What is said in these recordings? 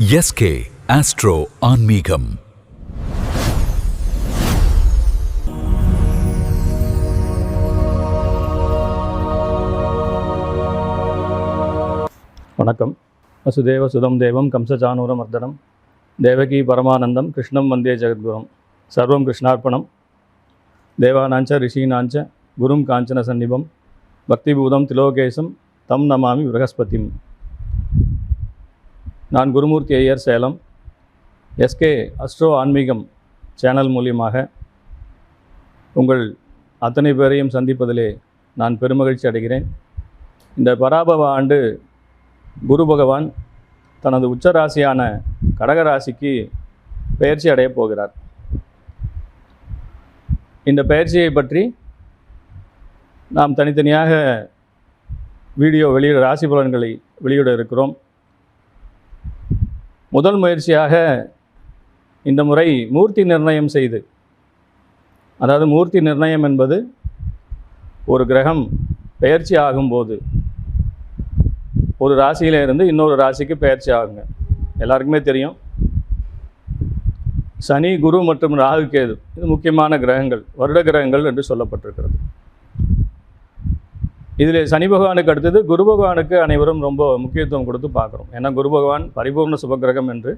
SK astro ஆன்மீகம். வணக்கம். வசுதேவ சுதம் தேவம் கம்சசானூர மர்தனம் தேவகி பரமானந்தம் கிருஷ்ணம் வந்தே ஜெகத்குரும். சர்வம் கிருஷ்ணார்ப்பணம். தேவானாஞ்ச ரிஷீனாஞ்ச குரும் காஞ்சன சந்நிபம் பக்திபூதம் திலோகேசம் தம் நமாமி பிரகஸ்பதிம். நான் குருமூர்த்தி ஐயர், சேலம். எஸ்கே ஆஸ்ட்ரோ ஆன்மீகம் சேனல் மூலியமாக உங்கள் அத்தனை பேரையும் சந்திப்பதிலே நான் பெருமகிழ்ச்சி அடைகிறேன். இந்த பராபவ ஆண்டு குரு பகவான் தனது உச்சராசியான கடகராசிக்கு பெயர்ச்சி அடையப் போகிறார். இந்த பெயர்ச்சியை பற்றி நாம் தனித்தனியாக ராசி பலன்களை வெளியிட இருக்கிறோம். முதல் முயற்சியாக இந்த முறை மூர்த்தி நிர்ணயம் செய்து, அதாவது மூர்த்தி நிர்ணயம் என்பது ஒரு கிரகம் பெயர்ச்சி ஆகும்போது ஒரு ராசியில இருந்து இன்னொரு ராசிக்கு பெயர்ச்சி ஆகுங்க. எல்லாருக்குமே தெரியும், சனி, குரு மற்றும் ராகு, கேது இது முக்கியமான கிரகங்கள், வருட கிரகங்கள் என்று சொல்லப்பட்டிருக்கிறது. இதில் சனி பகவானுக்கு அடுத்தது குரு பகவானுக்கு அனைவரும் ரொம்ப முக்கியத்துவம் கொடுத்து பார்க்குறோம். ஏன்னா குரு பகவான் பரிபூர்ண சுபகிரகம் என்று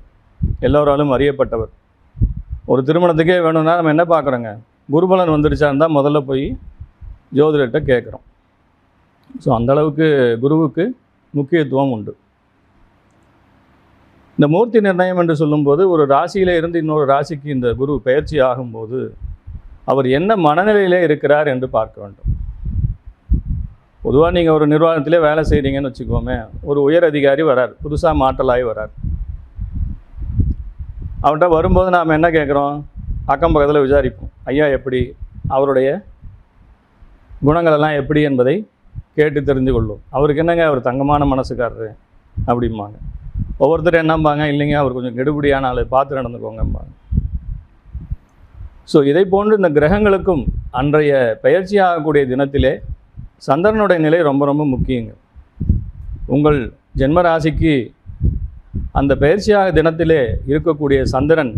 எல்லோராலும் அறியப்பட்டவர். ஒரு திருமணத்துக்கே வேணும்னா நம்ம என்ன பார்க்குறோங்க, குருபலன் வந்துருச்சான்னு தான் முதல்ல போய் ஜோதிடர்கிட்ட கேட்குறோம். ஸோ அந்தளவுக்கு குருவுக்கு முக்கியத்துவம் உண்டு. இந்த மூர்த்தி நிர்ணயம் என்று சொல்லும்போது ஒரு ராசியிலே இருந்து இன்னொரு ராசிக்கு இந்த குரு பெயர்ச்சி ஆகும்போது அவர் என்ன மனநிலையிலே இருக்கிறார் என்று பார்க்க வேண்டும். பொதுவாக நீங்கள் ஒரு நிர்வாகத்திலே வேலை செய்கிறீங்கன்னு வச்சுக்கோமே, ஒரு உயர் அதிகாரி வரார், புதுசாக மாற்றலாகி வரார். அவர்கிட்ட வரும்போது நாம் என்ன கேட்குறோம், அக்கம் பக்கத்தில் விசாரிப்போம், ஐயா எப்படி, அவருடைய குணங்களெல்லாம் எப்படி என்பதை கேட்டு தெரிந்து கொள்ளும். அவருக்கு என்னங்க, அவர் தங்கமான மனசுக்காரரு அப்படிம்பாங்க. ஒவ்வொருத்தரும் என்னம்பாங்க, இல்லைங்க அவர் கொஞ்சம் கெடுபடியான ஆளை பார்த்து நடந்துக்கோங்கம்பாங்க. ஸோ இதை போன்று இந்த கிரகங்களுக்கும் அன்றைய பயிற்சி ஆகக்கூடிய தினத்திலே சந்திரனுடைய நிலை ரொம்ப ரொம்ப முக்கியங்க. உங்கள் ஜென்ம ராசிக்கு அந்த பயிற்சியாக தினத்திலே இருக்கக்கூடிய சந்திரன்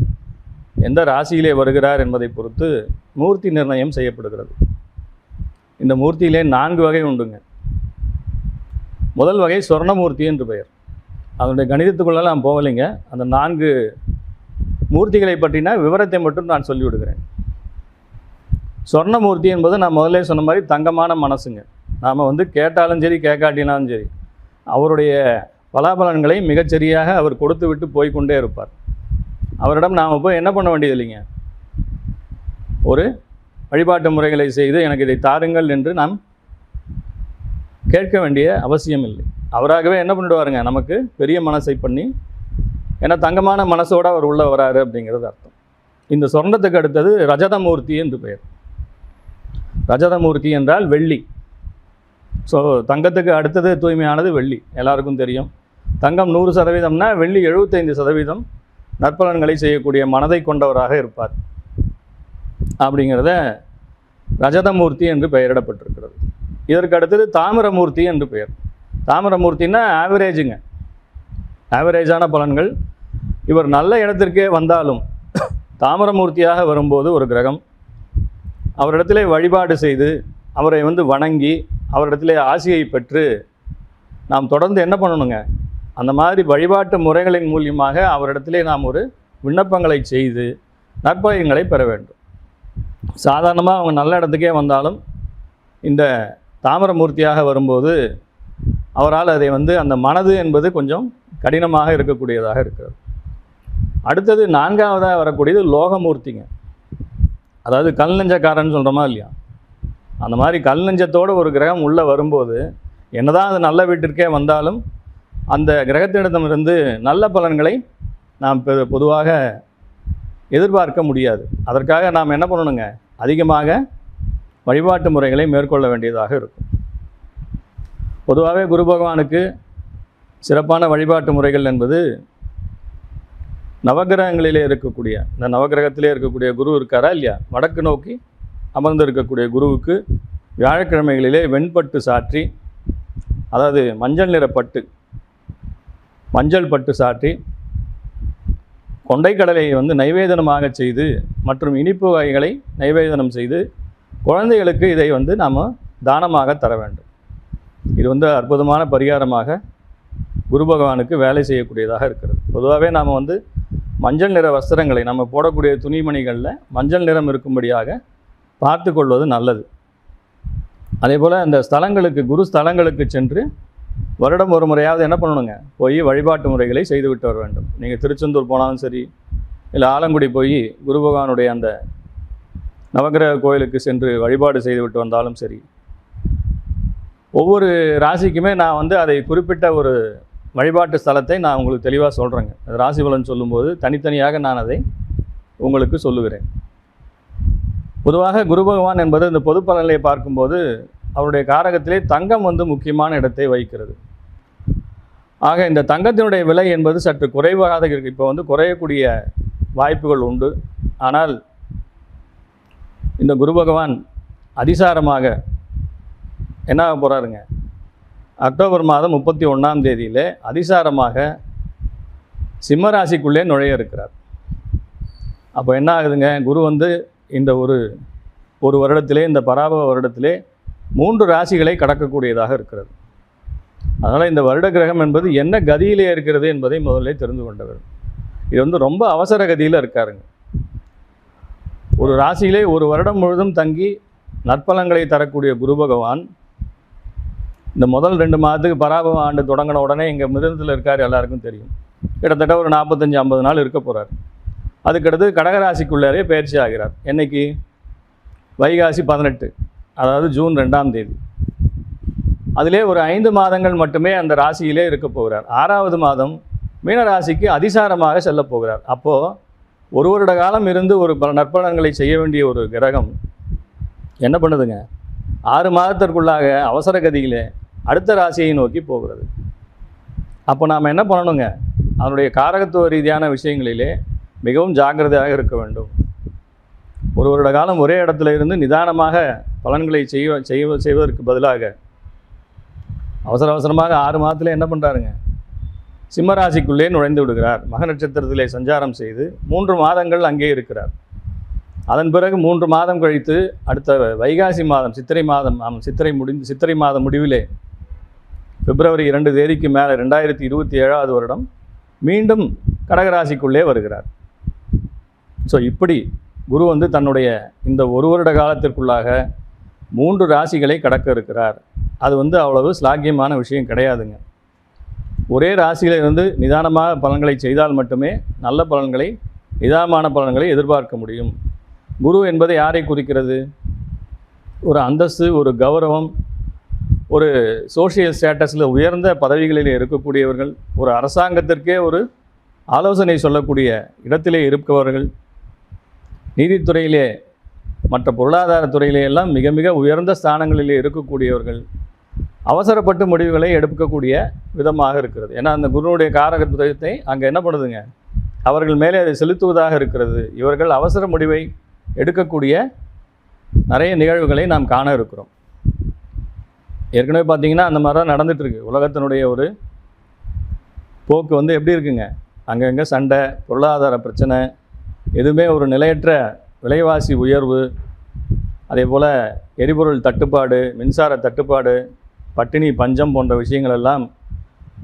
எந்த ராசியிலே வருகிறார் என்பதை பொறுத்து மூர்த்தி நிர்ணயம் செய்யப்படுகிறது. இந்த மூர்த்தியிலே 4 வகை உண்டுங்க. முதல் வகை சொர்ணமூர்த்தி என்று பெயர். அதனுடைய கணிதத்துக்குள்ளே நான் போகலைங்க. அந்த 4 மூர்த்திகளை பற்றின விவரத்தை மட்டும் நான் சொல்லிவிடுகிறேன். சொர்ணமூர்த்தி என்பது நான் முதல்ல சொன்ன மாதிரி தங்கமான மனசுங்க. நாம் கேட்டாலும் சரி கேட்காட்டினாலும் சரி அவருடைய பலாபலன்களை மிகச்சரியாக அவர் கொடுத்து விட்டு போய்கொண்டே இருப்பார். அவரிடம் நாம் போய் என்ன பண்ண வேண்டியது இல்லைங்க, ஒரு வழிபாட்டு முறைகளை செய்து எனக்கு இதை தாருங்கள் என்று நாம் கேட்க வேண்டிய அவசியம் இல்லை. அவராகவே என்ன பண்ணிடுவாருங்க, நமக்கு பெரிய மனசை பண்ணி, ஏன்னா தங்கமான மனசோடு அவர் உள்ளே வராரு அப்படிங்கிறது அர்த்தம். இந்த சொர்ணத்துக்கு அடுத்தது ரஜதமூர்த்தி என்று பெயர். ரஜதமூர்த்தி என்றால் வெள்ளி. ஸோ தங்கத்துக்கு அடுத்தது தூய்மையானது வெள்ளி, எல்லாருக்கும் தெரியும். தங்கம் 100%, வெள்ளி 75% நற்பலன்களை செய்யக்கூடிய மனதை கொண்டவராக இருப்பார். அப்படிங்கிறத ரஜதமூர்த்தி என்று பெயரிடப்பட்டிருக்கிறது. இதற்கு அடுத்தது தாமிரமூர்த்தி என்று பெயர். தாமிரமூர்த்தின்னா ஆவரேஜுங்க, ஆவரேஜான பலன்கள். இவர் நல்ல இடத்திற்கே வந்தாலும் தாமிரமூர்த்தியாக வரும்போது ஒரு கிரகம் அவரிடத்திலே வழிபாடு செய்து அவரை வணங்கி அவரிடத்திலே ஆசியை பெற்று நாம் தொடர்ந்து என்ன பண்ணணுங்க, அந்த மாதிரி வழிபாட்டு முறைகளின் மூலியமாக அவரிடத்திலே நாம் ஒரு விண்ணப்பங்களை செய்து நற்பயன்களை பெற வேண்டும். சாதாரணமாக அவங்க நல்ல இடத்துக்கே வந்தாலும் இந்த தாமிரமூர்த்தியாக வரும்போது அவரால் அதை அந்த மனது என்பது கொஞ்சம் கடினமாக இருக்கக்கூடியதாக இருக்கிறது. அடுத்தது 4ஆவதாக வரக்கூடியது லோகமூர்த்திங்க. அதாவது கல் நெஞ்சக்காரன்னு சொல்கிறோமா இல்லையா, அந்த மாதிரி கல் நெஞ்சத்தோடு ஒரு கிரகம் உள்ளே வரும்போது என்னதான் அது நல்ல வீட்டிற்கே வந்தாலும் அந்த கிரகத்திடமிருந்து நல்ல பலன்களை நாம் பொதுவாக எதிர்பார்க்க முடியாது. அதற்காக நாம் என்ன பண்ணணுங்க, அதிகமாக வழிபாட்டு முறைகளை மேற்கொள்ள வேண்டியதாக இருக்கும். பொதுவாகவே குரு பகவானுக்கு சிறப்பான வழிபாட்டு முறைகள் என்பது நவகிரகங்களிலே இருக்கக்கூடிய, இந்த நவகிரகத்திலே இருக்கக்கூடிய குரு இருக்காரா இல்லையா, வடக்கு நோக்கி அமர்ந்து இருக்கக்கூடிய குருவுக்கு வியாழக்கிழமைகளிலே வெண்பட்டு சாற்றி, அதாவது மஞ்சள் நிற பட்டு, மஞ்சள் பட்டு சாற்றி கொண்டைக்கடலை வந்து நைவேதனமாக செய்து மற்றும் இனிப்பு வகைகளை நைவேதனம் செய்து குழந்தைகளுக்கு இதை வந்து நாம் தானமாக தர வேண்டும். இது வந்து அற்புதமான பரிகாரமாக குரு பகவானுக்கு வேலை செய்யக்கூடியதாக இருக்கிறது. பொதுவாகவே நாம் வந்து மஞ்சள் நிற வஸ்திரங்களை நம்ம போடக்கூடிய துணிமணிகளில் மஞ்சள் நிறம் இருக்கும்படியாக பார்த்து கொள்வது நல்லது. அதே போல் அந்த ஸ்தலங்களுக்கு குரு ஸ்தலங்களுக்கு சென்று வருடம் ஒரு முறையாவது என்ன பண்ணணுங்க, போய் வழிபாட்டு முறைகளை செய்துவிட்டு வர வேண்டும். நீங்கள் திருச்செந்தூர் போனாலும் சரி, இல்லை ஆலங்குடி போய் குரு பகவானுடைய அந்த நவகிரக கோயிலுக்கு சென்று வழிபாடு செய்துவிட்டு வந்தாலும் சரி, ஒவ்வொரு ராசிக்குமே நான் வந்து அதை குறிப்பிட்ட ஒரு வழிபாட்டு ஸ்தலத்தை நான் உங்களுக்கு தெளிவாக சொல்கிறேங்க. ராசி பலன் சொல்லும்போது தனித்தனியாக நான் அதை உங்களுக்கு சொல்லுகிறேன். பொதுவாக குரு பகவான் என்பது இந்த பொது பலன்களை பார்க்கும்போது அவருடைய காரகத்திலே தங்கம் வந்து முக்கியமான இடத்தை வகிக்கிறது. ஆக இந்த தங்கத்தினுடைய விலை என்பது சற்று குறைவாக இருக்குது. இப்போ வந்து குறையக்கூடிய வாய்ப்புகள் உண்டு. ஆனால் இந்த குரு பகவான் அதிசாரமாக என்ன ஆக போகிறாருங்க, அக்டோபர் மாதம் 31ஆம் தேதியில் அதிசாரமாக சிம்ம ராசிக்குள்ளே நுழைய இருக்கிறார். அப்போ என்ன ஆகுதுங்க, குரு வந்து இந்த ஒரு வருடத்திலே, இந்த பராபவ வருடத்திலே 3 ராசிகளை கடக்கக்கூடியதாக இருக்கிறது. அதனால் இந்த வருட கிரகம் என்பது என்ன கதியிலே இருக்கிறது என்பதை முதல்ல தெரிந்து கொண்டவர். இது வந்து ரொம்ப அவசர கதியில் இருக்காருங்க. ஒரு ராசியிலே ஒரு வருடம் முழுதும் தங்கி நற்பலன்களை தரக்கூடிய குரு பகவான் இந்த முதல் 2 மாதத்துக்கு பராபவ ஆண்டு தொடங்கின உடனே இங்கே மிதனத்தில் இருக்கார், எல்லாருக்கும் தெரியும். கிட்டத்தட்ட ஒரு 45-50 நாள் இருக்க போகிறார். அதுக்கடுத்து கடகராசிக்குள்ளாரே பயிற்சி ஆகிறார். என்னைக்கு, வைகாசி 18, அதாவது ஜூன் 2ஆம் தேதி. அதிலே ஒரு 5 மாதங்கள் மட்டுமே அந்த ராசியிலே இருக்க போகிறார். 6வது மாதம் மீனராசிக்கு அதிசாரமாக செல்ல போகிறார். அப்போது ஒரு வருட காலம் இருந்து ஒரு நற்பலன்களை செய்ய வேண்டிய ஒரு கிரகம் என்ன பண்ணுதுங்க, 6 மாதத்திற்குள்ளாக அவசர கதியிலே அடுத்த ராசியை நோக்கி போகிறது. அப்போ நாம் என்ன பண்ணணுங்க, அதனுடைய காரகத்துவ ரீதியான விஷயங்களிலே மிகவும் ஜாக்கிரதையாக இருக்க வேண்டும். ஒரு வருட காலம் ஒரே இடத்துல இருந்து நிதானமாக பலன்களை செய்வதற்கு பதிலாக அவசரமாக 6 மாதத்தில் என்ன பண்ணுறாருங்க, சிம்மராசிக்குள்ளே நுழைந்து விடுகிறார். மக நட்சத்திரத்திலே சஞ்சாரம் செய்து 3 மாதங்கள் அங்கே இருக்கிறார். அதன் பிறகு 3 மாதம் கழித்து அடுத்த வைகாசி மாதம் சித்திரை மாதம் முடிவிலே பிப்ரவரி 2 தேதிக்கு மேலே 2027ஆவது வருடம் மீண்டும் கடகராசிக்குள்ளே வருகிறார். ஸோ இப்படி குரு வந்து தன்னுடைய இந்த ஒரு வருட காலத்திற்குள்ளாக 3 ராசிகளை கடக்க இருக்கிறார். அது வந்து அவ்வளவு ஸ்லாக்கியமான விஷயம் கிடையாதுங்க. ஒரே ராசியில் இருந்து நிதானமாக பலன்களை செய்தால் மட்டுமே நல்ல பலன்களை, நிதானமான பலன்களை எதிர்பார்க்க முடியும். குரு என்பது யாரை குறிக்கிறது, ஒரு அந்தஸ்து, ஒரு கௌரவம், ஒரு சோஷியல் ஸ்டேட்டஸில் உயர்ந்த பதவிகளில் இருக்கக்கூடியவர்கள், ஒரு அரசாங்கத்திற்கே ஒரு ஆலோசனை சொல்லக்கூடிய இடத்திலே இருப்பவர்கள், நீதித்துறையிலே மற்ற பொருளாதாரத்துறையிலே எல்லாம் மிக மிக உயர்ந்த ஸ்தானங்களிலே இருக்கக்கூடியவர்கள், அவசரப்பட்டு முடிவுகளை எடுக்கக்கூடிய விதமாக இருக்கிறது. ஏன்னா அந்த குருவுடைய காரகத்துவத்தை அங்கே என்ன பண்ணுதுங்க, அவர்கள் மேலே அதை செலுத்துவதாக இருக்கிறது. இவர்கள் அவசர முடிவை எடுக்கக்கூடிய நிறைய நிகழ்வுகளை நாம் காண இருக்கிறோம். ஏற்கனவே பார்த்திங்கன்னா அந்த மாதிரி தான் நடந்துகிட்ருக்கு. உலகத்தினுடைய ஒரு போக்கு வந்து எப்படி இருக்குங்க, அங்கங்கே சண்டை, பொருளாதார பிரச்சனை, எதுவுமே ஒரு நிலையற்ற விலைவாசி உயர்வு, அதே போல் எரிபொருள் தட்டுப்பாடு, மின்சார தட்டுப்பாடு, பட்டினி, பஞ்சம் போன்ற விஷயங்கள் எல்லாம்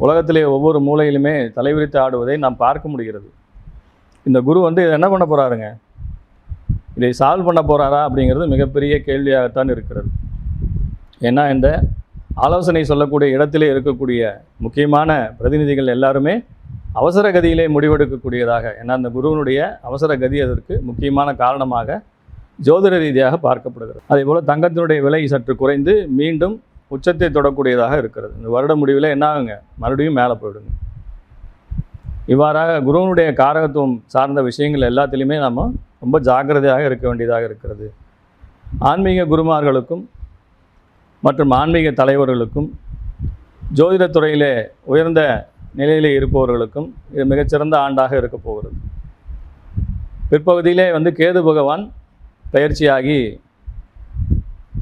உலகத்திலே ஒவ்வொரு மூலையிலுமே தலைவிரித்து ஆடுவதை நாம் பார்க்க முடிகிறது. இந்த குரு வந்து இதை என்ன பண்ண போகிறாருங்க, இதை சால்வ் பண்ண போகிறாரா அப்படிங்கிறது மிகப்பெரிய கேள்வியாகத்தான் இருக்கிறது. ஏன்னா இந்த ஆலோசனை சொல்லக்கூடிய இடத்திலே இருக்கக்கூடிய முக்கியமான பிரதிநிதிகள் எல்லாருமே அவசர கதியிலே முடிவெடுக்கக்கூடியதாக, ஏன்னா அந்த குருவனுடைய அவசர கதி அதற்கு முக்கியமான காரணமாக ஜோதிட ரீதியாக பார்க்கப்படுகிறது. அதே போல் தங்கத்தினுடைய விலை சற்று குறைந்து மீண்டும் உச்சத்தை தொடக்கூடியதாக இருக்கிறது. இந்த வருட முடிவில் என்ன ஆகுங்க, மறுபடியும் மேலே போயிடுங்க. இவ்வாறாக குருவனுடைய காரகத்துவம் சார்ந்த விஷயங்கள் எல்லாத்திலையுமே நாம் ரொம்ப ஜாக்கிரதையாக இருக்க வேண்டியதாக இருக்கிறது. ஆன்மீக குருமார்களுக்கும் மற்றும் ஆன்மீக தலைவர்களுக்கும் ஜோதிடத்துறையிலே உயர்ந்த நிலையிலே இருப்பவர்களுக்கும் இது மிகச்சிறந்த ஆண்டாக இருக்க போகிறது. பிற்பகுதியிலே வந்து கேது பகவான் பயிற்சியாகி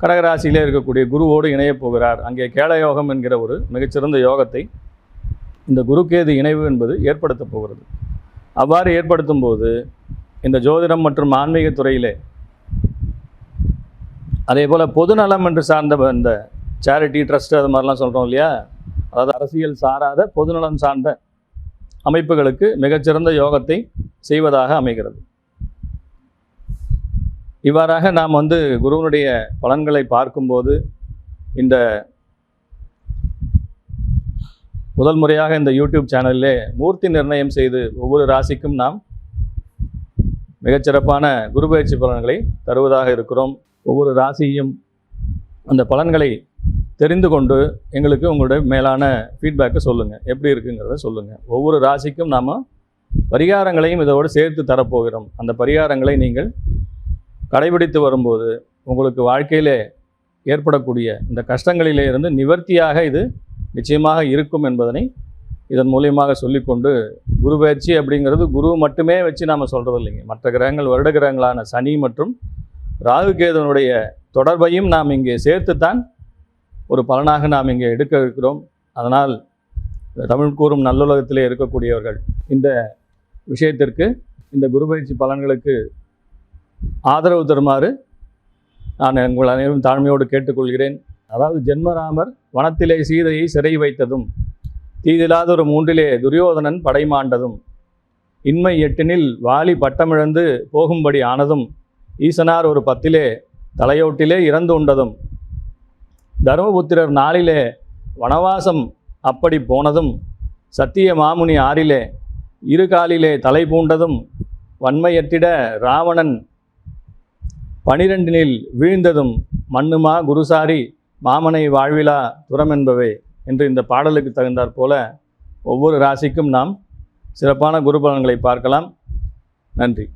கடகராசியிலே இருக்கக்கூடிய குருவோடு இணையப் போகிறார். அங்கே கேளயோகம் என்கிற ஒரு மிகச்சிறந்த யோகத்தை இந்த குரு கேது இணைவு என்பது ஏற்படுத்த போகிறது. அவ்வாறு ஏற்படுத்தும் போது இந்த ஜோதிடம் மற்றும் ஆன்மீக துறையிலே, அதே போல் பொதுநலம் என்று சார்ந்த இந்த சேரிட்டி ட்ரஸ்ட் அது மாதிரிலாம் சொல்கிறோம் இல்லையா, அதாவது அரசியல் சாராத பொதுநலம் சார்ந்த அமைப்புகளுக்கு மிகச்சிறந்த யோகத்தை செய்வதாக அமைகிறது. இவ்வாறாக நாம் குருவனுடைய பலன்களை பார்க்கும்போது, இந்த முதல் முறையாக இந்த யூடியூப் சேனலிலே மூர்த்தி நிர்ணயம் செய்து ஒவ்வொரு ராசிக்கும் நாம் மிகச்சிறப்பான குரு பயிற்சி பலன்களை தருவதாக இருக்கிறோம். ஒவ்வொரு ராசியும் அந்த பலன்களை தெரிந்து கொண்டு எங்களுக்கு உங்களுடைய மேலான ஃபீட்பேக்கை சொல்லுங்கள், எப்படி இருக்குங்கிறத சொல்லுங்கள். ஒவ்வொரு ராசிக்கும் நாம் பரிகாரங்களையும் இதோடு சேர்த்து தரப்போகிறோம். அந்த பரிகாரங்களை நீங்கள் கடைபிடித்து வரும்போது உங்களுக்கு வாழ்க்கையிலே ஏற்படக்கூடிய இந்த கஷ்டங்களிலே இருந்து நிவர்த்தியாக இது நிச்சயமாக இருக்கும் என்பதனை இதன் மூலியமாக சொல்லிக்கொண்டு, குரு பயிற்சி அப்படிங்கிறது குரு மட்டுமே வச்சு நாம் சொல்கிறது இல்லைங்க. மற்ற கிரகங்கள், வருட கிரகங்களான சனி மற்றும் ராகு கேதுவனுடைய தொடர்பையும் நாம் இங்கே சேர்த்துத்தான் ஒரு பலனாக நாம் இங்கே எடுக்க இருக்கிறோம். அதனால் தமிழ் கூறும் நல்லுலகத்திலே இருக்கக்கூடியவர்கள் இந்த விஷயத்திற்கு, இந்த குரு பயிற்சி பலன்களுக்கு ஆதரவு தருமாறு நான் உங்கள் அனைவரும் தாழ்மையோடு கேட்டுக்கொள்கிறேன். அதாவது ஜென்மராமர் வனத்திலே சீதையை சிறை வைத்ததும், தீதில்லாத ஒரு 3 துரியோதனன் படைமாண்டதும், இன்மை 8 வாலி பட்டமிழந்து போகும்படி ஆனதும், ஈசனார் ஒரு 10 தலையோட்டிலே இறந்து உண்டதும், தர்மபுத்திரர் 4 வனவாசம் அப்படி போனதும், சத்திய மாமுனி 6 இரு காலிலே தலை பூண்டதும், வன்மையற்றிட ராவணன் 12 வீழ்ந்ததும், மண்ணுமா குருசாரி மாமனை வாழ்விலா துறமென்பவே என்று இந்த பாடலுக்கு தகுந்தாற் போல ஒவ்வொரு ராசிக்கும் நாம் சிறப்பான குரு பலன்களை பார்க்கலாம். நன்றி.